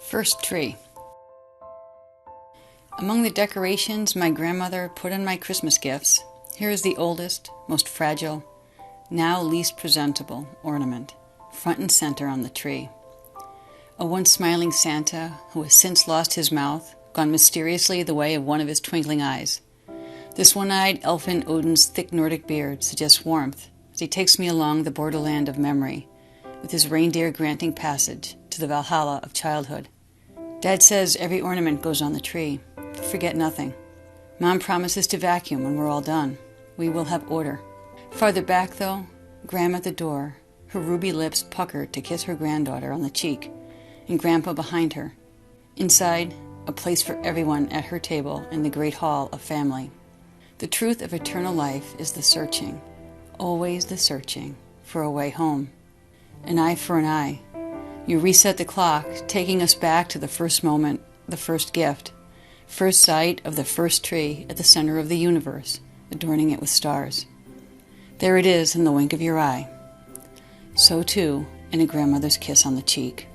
First tree. Among the decorations my grandmother put on my Christmas gifts, here is the oldest, most fragile, now least presentable ornament, front and center on the tree. A once smiling Santa who has since lost his mouth, gone mysteriously the way of one of his twinkling eyes. This one-eyed elfin Odin's thick Nordic beard suggests warmth as he takes me along the borderland of memory, with his reindeer granting passage to the Valhalla of childhood. Dad says every ornament goes on the tree. Forget nothing. Mom promises to vacuum when we're all done. We will have order. Farther back, though, Grandma at the door, her ruby lips puckered to kiss her granddaughter on the cheek, and Grandpa behind her. Inside, a place for everyone at her table in the great hall of family. The truth of eternal life is the searching, always the searching, for a way home. An eye for an eye. You reset the clock, taking us back to the first moment, the first gift, first sight of the first tree at the center of the universe, adorning it with stars. There it is in the wink of your eye. So too in a grandmother's kiss on the cheek.